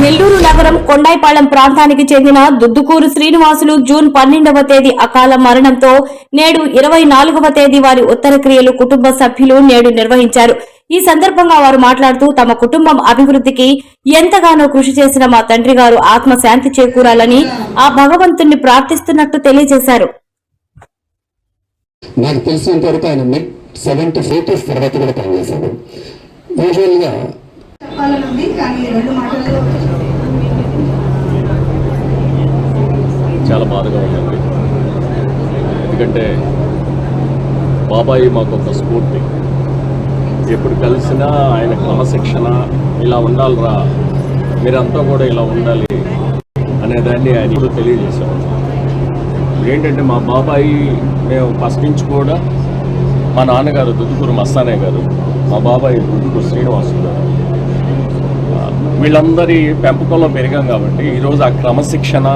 నెల్లూరు నగరం కొండాయిపాళెం ప్రాంతానికి చెందిన దుద్దుకూరు శ్రీనివాసులు జూన్ 12వ తేదీ అకాల మరణంతో నేడు 24వ తేదీ వారి ఉత్తర క్రియలు కుటుంబ సభ్యులు నేడు నిర్వహించారు. ఈ సందర్భంగా వారు మాట్లాడుతూ తమ కుటుంబం అభివృద్ధికి ఎంతగానో కృషి చేసిన మా తండ్రి గారు ఆత్మ శాంతి చేకూరాలని ఆ భగవంతుణ్ణి ప్రార్థిస్తున్నట్టు తెలియజేశారు. నాకు తెలిసినంత వరకు ఆయన మిడ్ 70s తర్వాత కూడా పనిచేశాడు. యూజువల్గా చాలా బాధగా ఉందండి. ఎందుకంటే బాబాయి మాకు ఒక స్ఫూర్తి. ఎప్పుడు కలిసినా ఆయన క్రమశిక్షణ ఇలా ఉండాలిరా, మీరంతా కూడా ఇలా ఉండాలి అనేదాన్ని ఆయన ఇప్పుడు తెలియజేసేవాడు. ఏంటంటే మా బాబాయి మేము ఫస్ట్ నుంచి కూడా మా నాన్నగారు దుద్దుకూరు మస్తానే గారు, మా బాబాయి దుద్దుకూరు శ్రీనివాసులు గారు, వీళ్ళందరి పెంపకంలో పెరిగాం కాబట్టి ఈరోజు ఆ క్రమశిక్షణ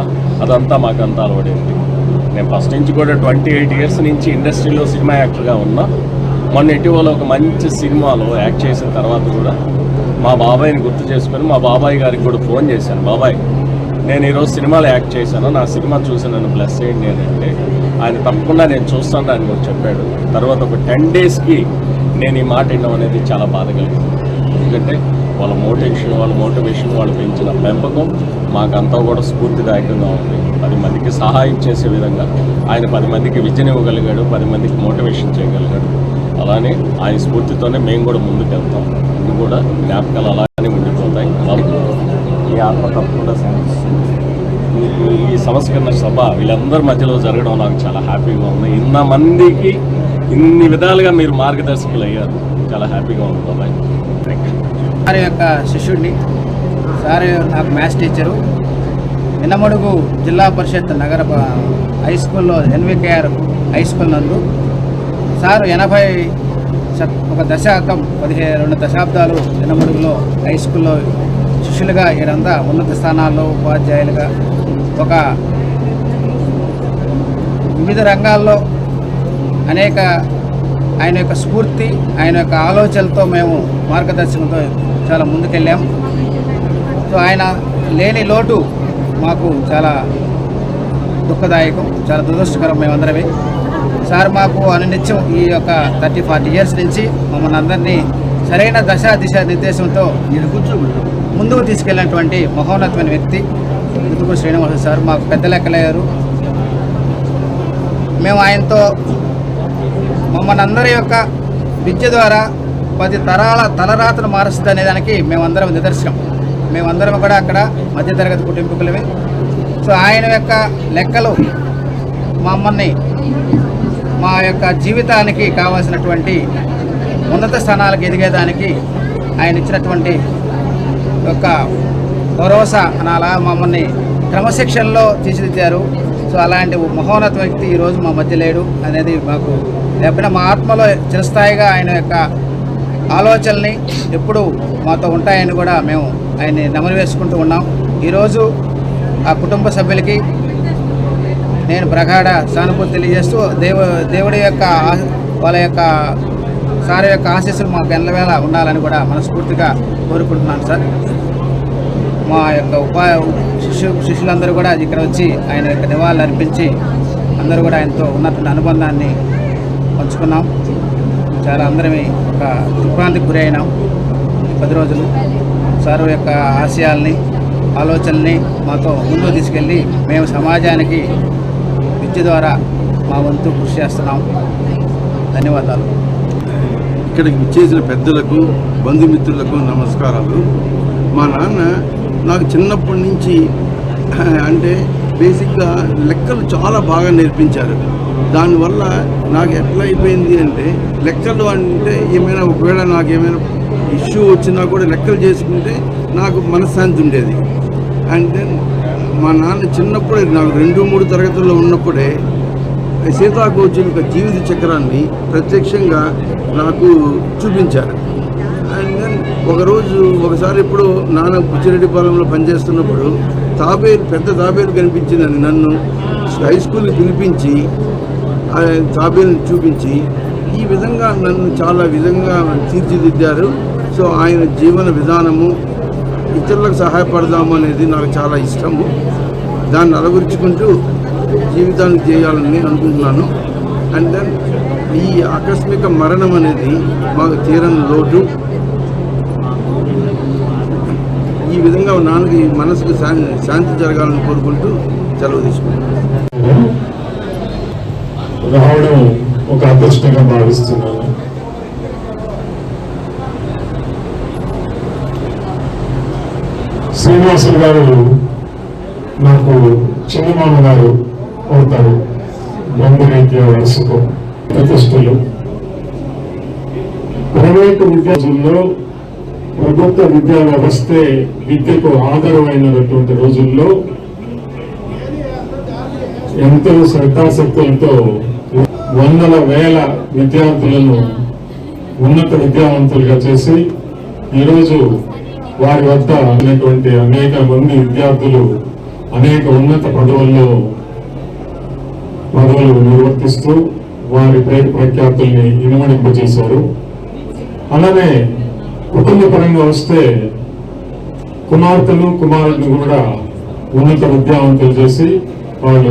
అదంతా మాకంతా అలవడింది. నేను ఫస్ట్ నుంచి కూడా 28 years నుంచి ఇండస్ట్రీలో సినిమా యాక్టర్గా ఉన్నా. మొన్న ఇటీవల ఒక మంచి సినిమాలో యాక్ట్ చేసిన తర్వాత కూడా మా బాబాయిని గుర్తు చేసుకొని మా బాబాయ్ గారికి కూడా ఫోన్ చేశాను. బాబాయ్, నేను ఈరోజు సినిమాలో యాక్ట్ చేశాను, నా సినిమా చూసి నన్ను బ్లెస్ చేయండి అని అంటే ఆయన తప్పకుండా నేను చూస్తాను అని కూడా చెప్పాడు. తర్వాత ఒక 10 daysకి నేను ఈ మాట వినడం అనేది చాలా బాధ కలిగింది. ఎందుకంటే వాళ్ళ మోటివేషన్ వాళ్ళు పెంచిన పెంపకం మాకంతా కూడా స్ఫూర్తిదాయకంగా ఉంది. 10 మందికి సహాయం చేసే విధంగా ఆయన 10 మందికి విద్యనివ్వగలిగాడు, 10 మందికి మోటివేషన్ చేయగలిగాడు. అలానే ఆయన స్ఫూర్తితోనే మేము కూడా ముందుకు వెళ్తాం. ఇది కూడా జ్ఞాపకాలు అలానే ఉండిపోతాయి. ఈ ఆత్మ తప్పకుండా ఈ సంస్కరణ సభ వీళ్ళందరి మధ్యలో జరగడం నాకు చాలా హ్యాపీగా ఉంది. మందికి ఇన్ని విధాలుగా మీరు మార్గదర్శకులు అయ్యారు, చాలా హ్యాపీగా ఉంది బాబాయ్. సార్ యొక్క శిష్యుడిని, సార్ నాకు మ్యాథ్స్ టీచరు. నిన్నమడుగు జిల్లా పరిషత్ నగర హై స్కూల్లో NVKR హై స్కూల్ నందు సార్ 81 దశాకం 12 దశాబ్దాలు నిన్నమడుగులో హై స్కూల్లో శిష్యులుగా ఈడంతా ఉన్నత స్థానాల్లో ఉపాధ్యాయులుగా ఒక వివిధ రంగాల్లో అనేక ఆయన యొక్క స్ఫూర్తి, ఆయన యొక్క ఆలోచనలతో మేము మార్గదర్శకంతో చాలా ముందుకెళ్ళాం. సో ఆయన లేని లోటు మాకు చాలా దుఃఖదాయకం, చాలా దురదృష్టకరం మేమందరమే. సార్ మాకు అనునిత్యం ఈ యొక్క 30-40 years నుంచి మమ్మల్ని అందరినీ సరైన దిశ నిర్దేశంతో ముందుకు తీసుకెళ్ళినటువంటి మహోన్నతమైన వ్యక్తి దుద్దుకూరు శ్రీనివాసులు సార్. మాకు పెద్ద లెక్కలయ్యారు. మేము ఆయనతో మమ్మల్ని అందరి యొక్క విద్య ద్వారా 10 తరాల తలరాతను మారుస్తుంది అనే దానికి మేమందరం నిదర్శనం. మేమందరం కూడా అక్కడ మధ్యతరగతి కుటుంబీకులమే. సో ఆయన యొక్క లెక్కలు మమ్మల్ని మా యొక్క జీవితానికి కావాల్సినటువంటి ఉన్నత స్థానాలకు ఎదిగేదానికి ఆయన ఇచ్చినటువంటి యొక్క భరోసా అనాలా మమ్మల్ని క్రమశిక్షణలో తీర్చిదిద్దారు. సో అలాంటి మహోన్నత వ్యక్తి ఈరోజు మా మధ్య లేడు అనేది మాకు లేకపోయినా మా ఆత్మలో చిరస్థాయిగా ఆయన యొక్క ఆలోచనల్ని ఎప్పుడు మాతో ఉంటాయని కూడా మేము ఆయన్ని నమలు వేసుకుంటూ ఉన్నాం. ఈరోజు ఆ కుటుంబ సభ్యులకి నేను ప్రగాఢ సానుభూతి తెలియజేస్తూ దేవుడి యొక్క వాళ్ళ యొక్క సార్ యొక్క ఆశీస్సులు మాకు ఎల్లవేళ ఉండాలని కూడా మనస్ఫూర్తిగా కోరుకుంటున్నాను సార్. మా యొక్క శిష్యులందరూ కూడా ఇక్కడ వచ్చి ఆయన యొక్క నివాళులు అర్పించి అందరూ కూడా ఆయనతో ఉన్నటువంటి అనుబంధాన్ని పంచుకున్నాం. చాలా అందరమే ఒక దిగ్భ్రాంతికి గురి అయినాం. 10 రోజులు సార్ యొక్క ఆశయాల్ని, ఆలోచనల్ని మాతో ముందుకు తీసుకెళ్ళి మేము సమాజానికి విద్య ద్వారా మా వంతు కృషి చేస్తున్నాం. ధన్యవాదాలు. ఇక్కడికి చేసిన పెద్దలకు, బంధుమిత్రులకు నమస్కారాలు. మా నాన్న నాకు చిన్నప్పటి నుంచి అంటే బేసిక్గా లెక్కలు చాలా బాగా నేర్పించారు. దానివల్ల నాకు ఎట్లా అయిపోయింది అంటే లెక్కలు అంటే ఏమైనా ఒకవేళ నాకు ఏమైనా ఇష్యూ వచ్చినా కూడా లెక్కలు చేసుకుంటే నాకు మనశ్శాంతి ఉండేది. అండ్ దెన్ మా నాన్న చిన్నప్పుడే నాకు 2-3 తరగతుల్లో ఉన్నప్పుడే సీతాకోచుల యొక్క జీవిత చక్రాన్ని ప్రత్యక్షంగా నాకు చూపించారు. అండ్ దెన్ ఒకసారి ఇప్పుడు నాన్న బుచ్చిరెడ్డిపాలెంలో పనిచేస్తున్నప్పుడు పెద్ద తాబేలు కనిపించిందని నన్ను హై స్కూల్కి పిలిపించి తాబేలుని చూపించి ఈ విధంగా నన్ను చాలా విధంగా తీర్చిదిద్దారు. సో ఆయన జీవన విధానము ఇతరులకు సహాయపడదాము అనేది నాకు చాలా ఇష్టము. దాన్ని అలవరుచుకుంటూ జీవితాన్ని చేయాలని అనుకుంటున్నాను. అండ్ దెన్ ఈ ఆకస్మిక మరణం అనేది మాకు తీరని లోటు. ఈ విధంగా నాన్నకి మనసుకు శాంతి జరగాలని కోరుకుంటూ సెలవు తీసుకుంటాను. రావడం ఒక అదృష్టంగా భావిస్తున్నాను. శ్రీనివాసులు గారు నాకు చిన్నమామ గారు అవుతారు. బంధురీత్యా వరుసకు ప్రతిష్టలు. ప్రైవేటు విద్యార్థుల్లో ప్రభుత్వ విద్యా వ్యవస్థే విద్యకు ఆధారమైనటువంటి రోజుల్లో ఎంతో శ్రద్ధాశక్తులతో వందల వేల విద్యార్థులను ఉన్నత విద్యావంతులుగా చేసి ఈరోజు వారి వద్ద ఉన్నటువంటి అనేక మంది విద్యార్థులు అనేక ఉన్నత పదవులు నిర్వర్తిస్తూ వారి పేరు ప్రఖ్యాతుల్ని ఇనుమడింపజేశారు. అలానే కుటుంబ పరంగా వస్తే కుమార్తెను కుమారుడిని కూడా ఉన్నత విద్యావంతులు చేసి వాళ్ళు